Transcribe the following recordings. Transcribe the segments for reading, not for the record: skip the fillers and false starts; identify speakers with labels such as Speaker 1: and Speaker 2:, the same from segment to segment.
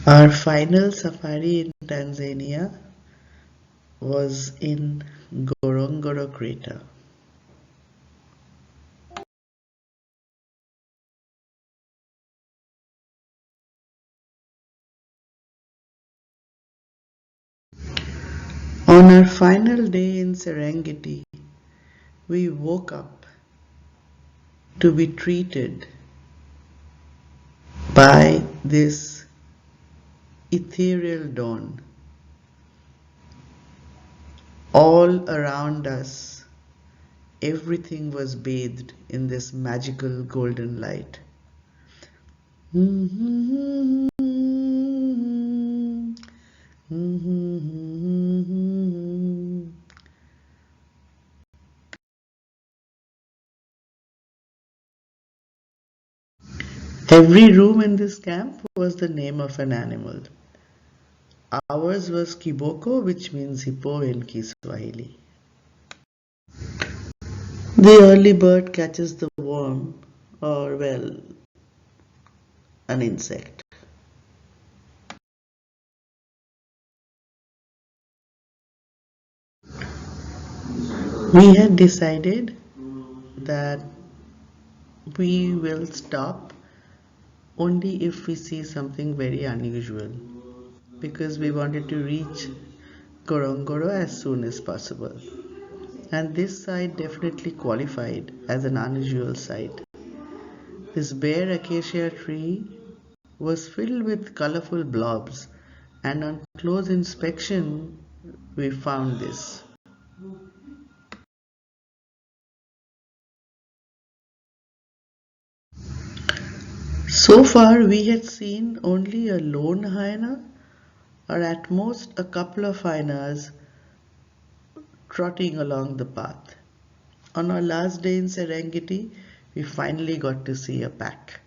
Speaker 1: Our final safari in Tanzania was in Ngorongoro Crater. On our final day in Serengeti, we woke up to be treated by this ethereal dawn. All around us, everything was bathed in this magical golden light. Every room in this camp was the name of an animal. Ours was Kiboko, which means hippo in Kiswahili. The early bird catches the worm, or well, an insect. We had decided that we will stop only if we see something very unusual because we wanted to reach Ngorongoro as soon as possible. And this site definitely qualified as an unusual site. This bare acacia tree was filled with colorful blobs, and on close inspection, we found this. So far, we had seen only a lone hyena, or at most a couple of hyenas trotting along the path. On our last day in Serengeti, we finally got to see a pack.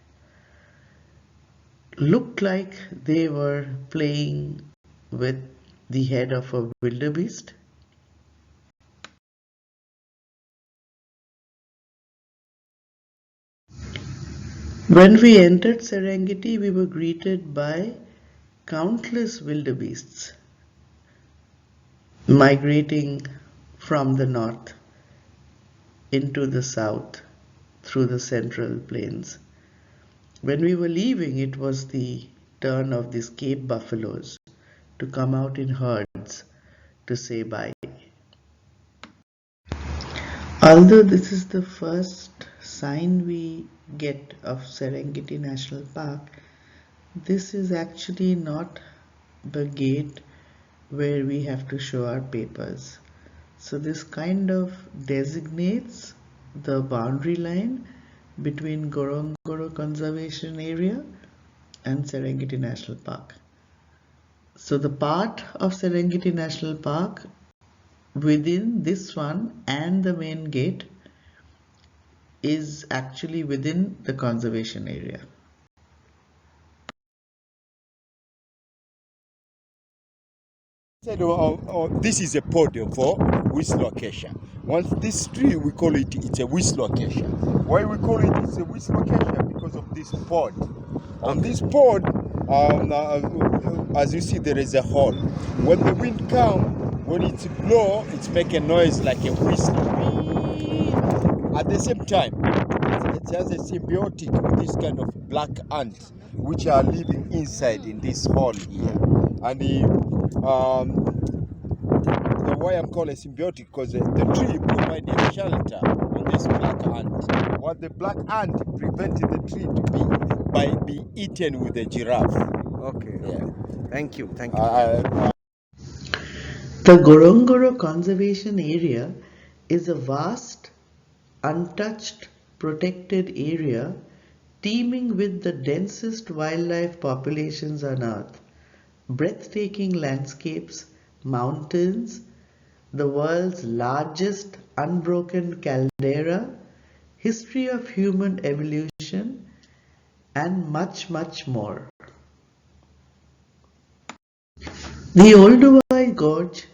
Speaker 1: Looked like they were playing with the head of a wildebeest. When we entered Serengeti, we were greeted by countless wildebeests migrating from the north into the south through the central plains. When we were leaving, it was the turn of these Cape buffaloes to come out in herds to say bye. Although this is the first sign we get of Serengeti National Park, this is actually not the gate where we have to show our papers. So this kind of designates the boundary line between Ngorongoro Conservation Area and Serengeti National Park. So the part of Serengeti National Park within this one and the main gate is actually within the conservation area.
Speaker 2: This is a pod for whistle acacia. Once this tree, we call it's a whistle acacia. Why we call it's a whistle acacia? Because of this pod. On this pod, as you see, there is a hole. When the wind comes, when it's blow, it's make a noise like a whistle. At the same time, it has a symbiotic with this kind of black ants, which are living inside in this hole here. And why I'm called a symbiotic, because the tree provides a shelter on this black ant. What the black ant prevented the tree to be eaten with a giraffe.
Speaker 3: Okay.
Speaker 2: Yeah.
Speaker 3: Thank you.
Speaker 1: The Ngorongoro Conservation Area is a vast, untouched, protected area teeming with the densest wildlife populations on earth. Breathtaking landscapes, mountains, the world's largest unbroken caldera, history of human evolution, and much, much more. The Olduvai Gorge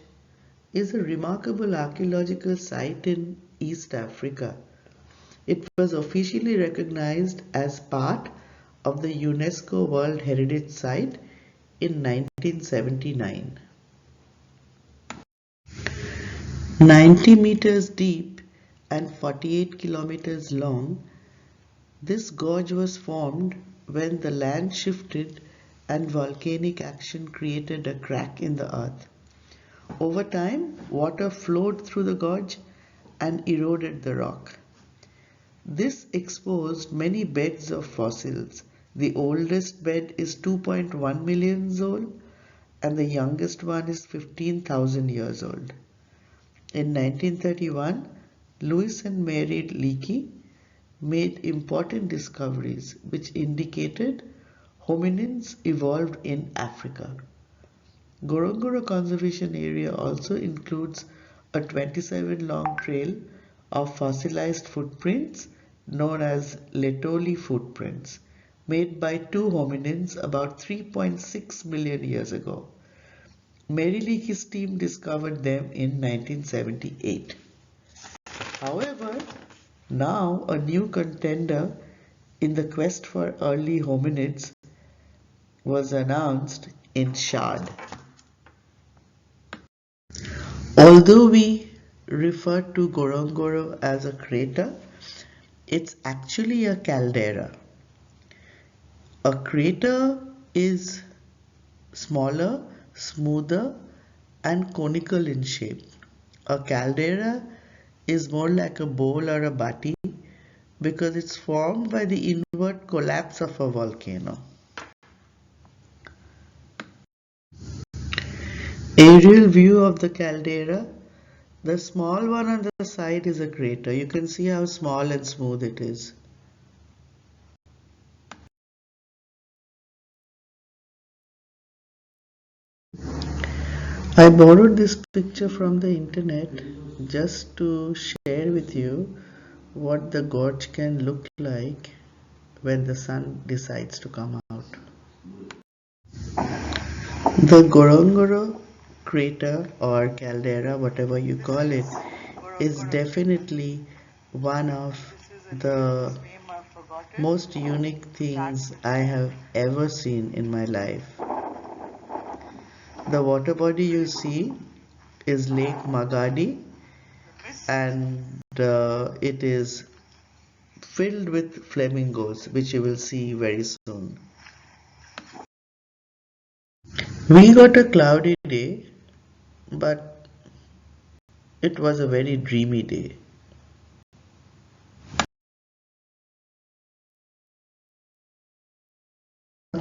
Speaker 1: is a remarkable archaeological site in East Africa. It was officially recognized as part of the UNESCO World Heritage Site in 1979. 90 meters deep and 48 kilometers long, this gorge was formed when the land shifted and volcanic action created a crack in the earth. Over time, water flowed through the gorge and eroded the rock. This exposed many beds of fossils. The oldest bed is 2.1 million years old and the youngest one is 15,000 years old. In 1931, Louis and Mary Leakey made important discoveries which indicated hominins evolved in Africa. Ngorongoro Conservation Area also includes a 27 long trail of fossilized footprints known as Letoli footprints, made by two hominins about 3.6 million years ago. Mary Leakey's team discovered them in 1978. However, now a new contender in the quest for early hominids was announced in Shad. Although we refer to Ngorongoro as a crater, it's actually a caldera. A crater is smaller, smoother, and conical in shape. A caldera is more like a bowl or a bati because it's formed by the inward collapse of a volcano. Aerial view of the caldera. The small one on the side is a crater. You can see how small and smooth it is. I borrowed this picture from the internet just to share with you what the gorge can look like when the sun decides to come out. The Ngorongoro crater or caldera, whatever you call it, is definitely one of the most unique things I have ever seen in my life. The water body you see is Lake Magadi, and it is filled with flamingos, which you will see very soon. We got a cloudy day, but it was a very dreamy day.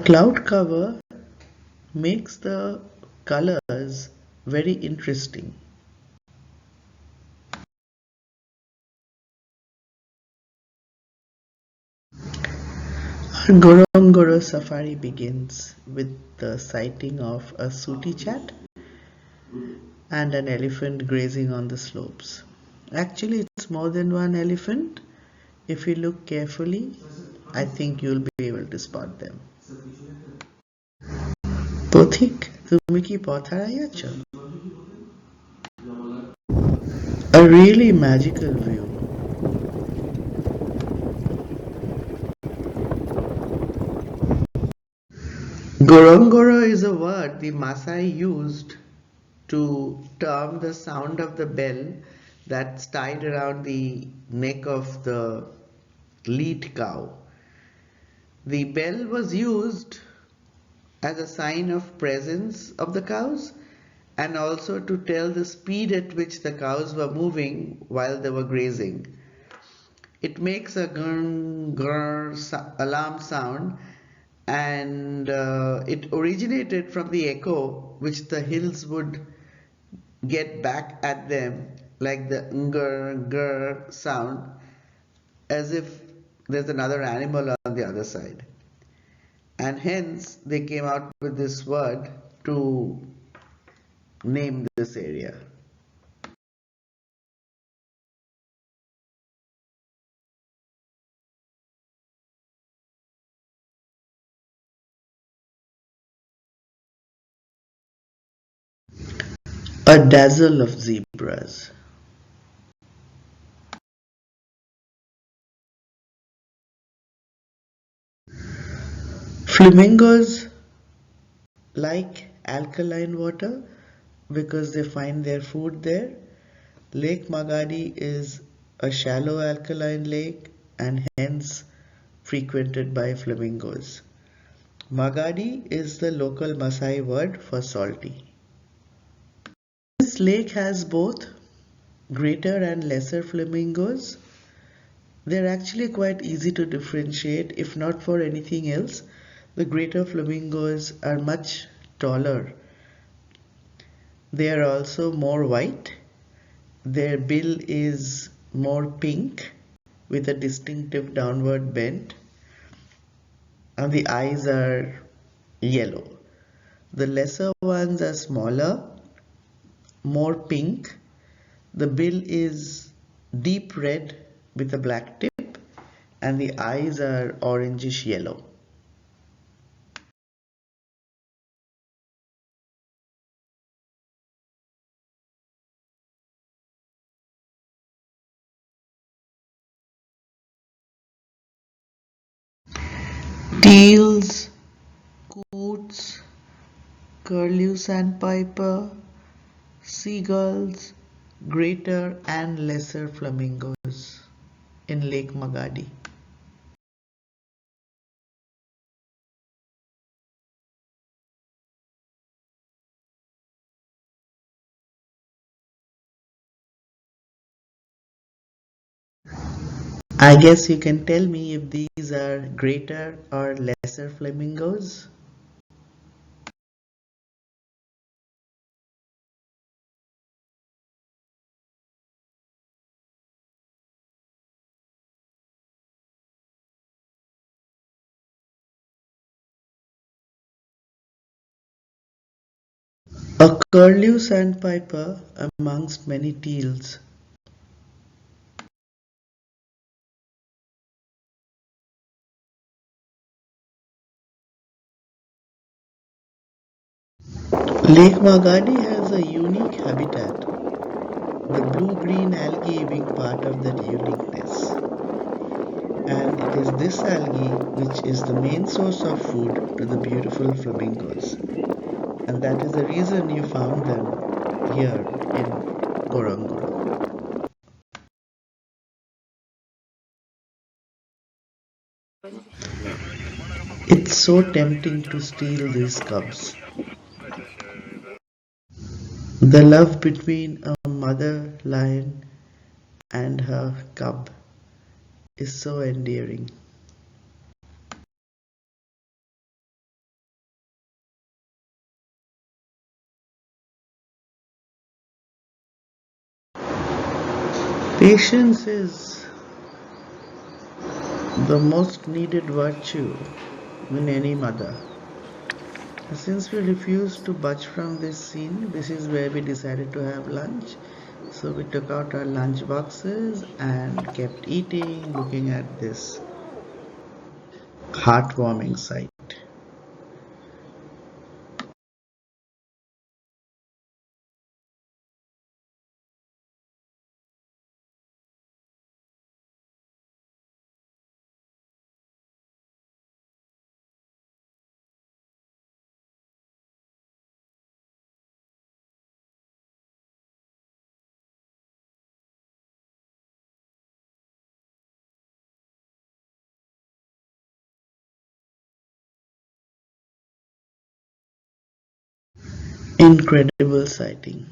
Speaker 1: Cloud cover makes the colors very interesting. Our Ngorongoro safari begins with the sighting of a sooty chat and an elephant grazing on the slopes. Actually, it's more than one elephant. If you look carefully, I think you'll be able to spot them. পথিক, তুমি কি পথ হারাইয়াছ? A really magical view. Ngorongoro is a word the Maasai used to term the sound of the bell that's tied around the neck of the lead cow. The bell was used as a sign of presence of the cows and also to tell the speed at which the cows were moving while they were grazing. It makes a grr, grr alarm sound, and it originated from the echo which the hills would get back at them, like the ngr grr sound, as if there's another animal on the other side. And hence they came out with this word to name this area. A dazzle of zebras. Flamingos like alkaline water because they find their food there. Lake Magadi is a shallow alkaline lake and hence frequented by flamingos. Magadi is the local Maasai word for salty. This lake has both greater and lesser flamingos. They're actually quite easy to differentiate, if not for anything else. The greater flamingos are much taller. They are also more white. Their bill is more pink with a distinctive downward bend, and the eyes are yellow. The lesser ones are smaller, more pink. The bill is deep red with a black tip, and the eyes are orangish yellow. Teals, coots, curlew sandpiper, seagulls, greater and lesser flamingos in Lake Magadi. I guess you can tell me if these are greater or lesser flamingos. A curlew sandpiper amongst many teals. Lake Magadi has a unique habitat, the blue-green algae being part of that uniqueness. And it is this algae which is the main source of food to the beautiful flamingos. And that is the reason you found them here in Ngorongoro. It's so tempting to steal these cubs. The love between a mother lion and her cub is so endearing. Patience is the most needed virtue in any mother. Since we refused to budge from this scene, this is where we decided to have lunch. So we took out our lunch boxes and kept eating, looking at this heartwarming sight. Incredible sighting.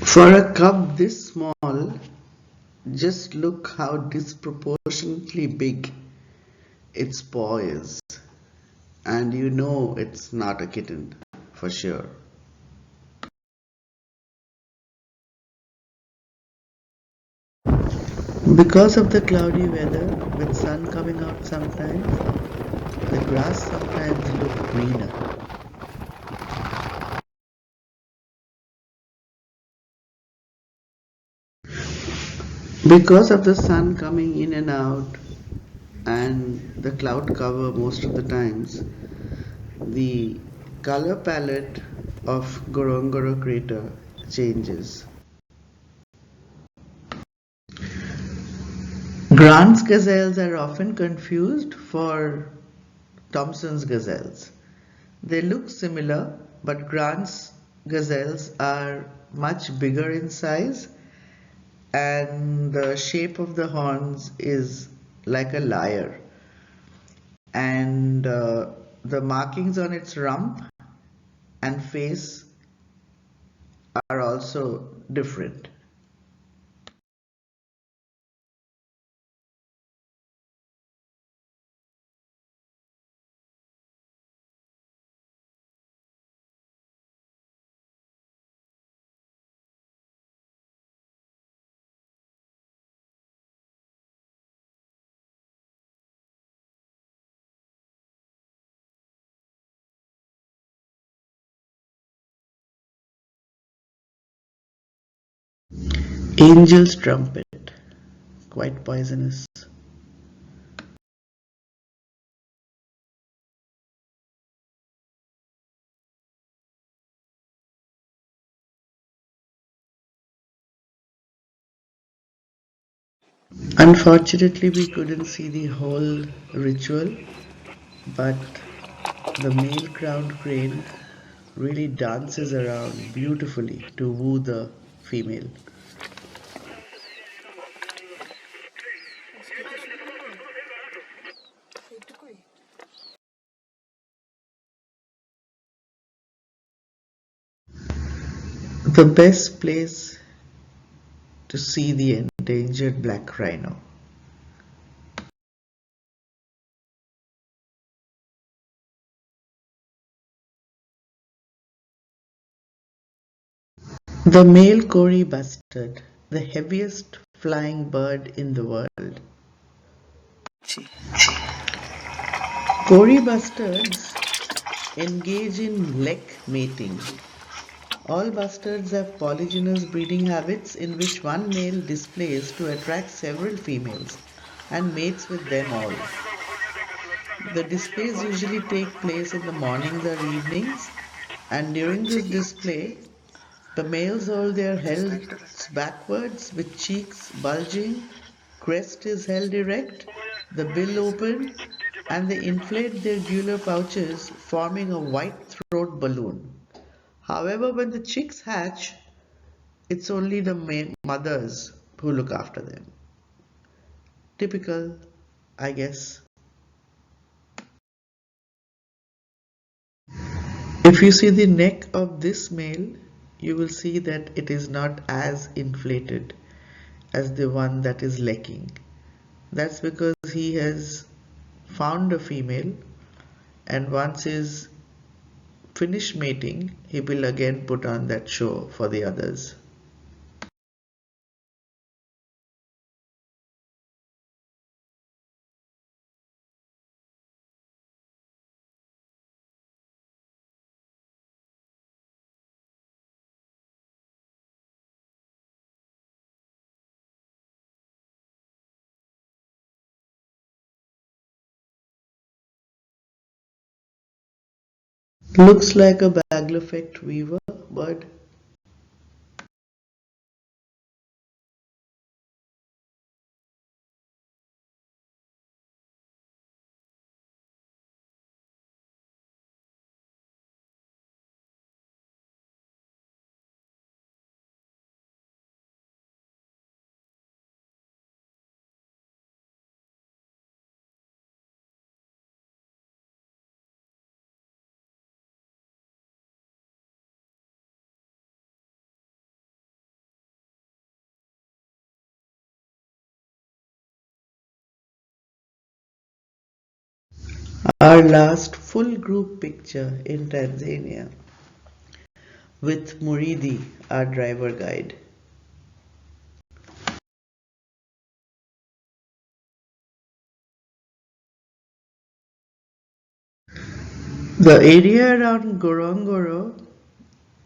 Speaker 1: For a cub this small, just look how disproportionately big its paw is. And you know it's not a kitten, for sure. Because of the cloudy weather, with sun coming out sometimes, the grass sometimes look greener. Because of the sun coming in and out and the cloud cover most of the times, the color palette of Ngorongoro Crater changes. Grant's gazelles are often confused for Thompson's gazelles. They look similar, but Grant's gazelles are much bigger in size and the shape of the horns is like a lyre. And the markings on its rump and face are also different. Angel's trumpet, quite poisonous. Unfortunately, we couldn't see the whole ritual, but the male crowned crane really dances around beautifully to woo the female. The best place to see the endangered black rhino. The male Cory bustard, the heaviest flying bird in the world. Cory bustards engage in lek mating. All bustards have polygynous breeding habits in which one male displays to attract several females and mates with them all. The displays usually take place in the mornings or evenings, and during this display, the males hold their heads backwards with cheeks bulging, crest is held erect, the bill open, and they inflate their gular pouches, forming a white throat balloon. However, when the chicks hatch, it's only the mothers who look after them. Typical, I guess. If you see the neck of this male, you will see that it is not as inflated as the one that is lecking. That's because he has found a female, and once he's finished mating, he will again put on that show for the others. Looks like a Baglofect weaver bird. Our last full group picture in Tanzania with Muridi, our driver guide. The area around Ngorongoro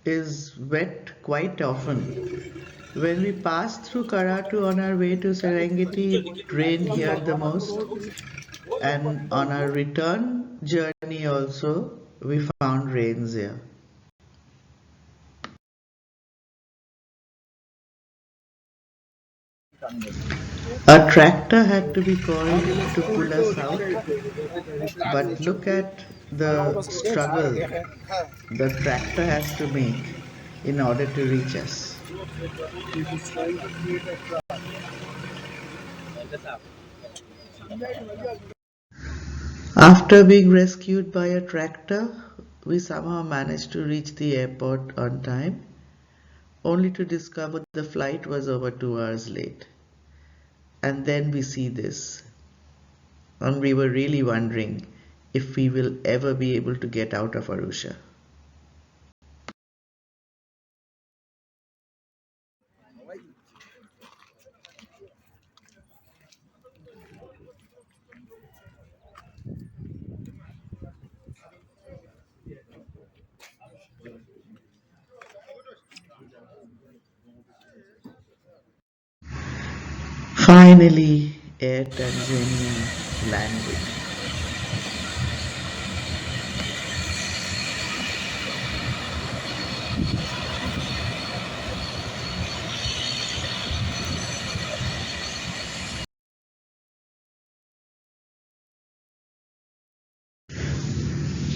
Speaker 1: is wet quite often. When we passed through Karatu on our way to Serengeti, it rained here the most. And on our return journey also, we found rains here. A tractor had to be called to pull us out, but look at the struggle the tractor has to make in order to reach us. After being rescued by a tractor, we somehow managed to reach the airport on time, only to discover the flight was over 2 hours late. And then we see this, and we were really wondering if we will ever be able to get out of Arusha. Finally, Air Tanzania landed.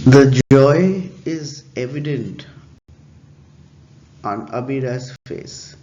Speaker 1: The joy is evident on Abira's face.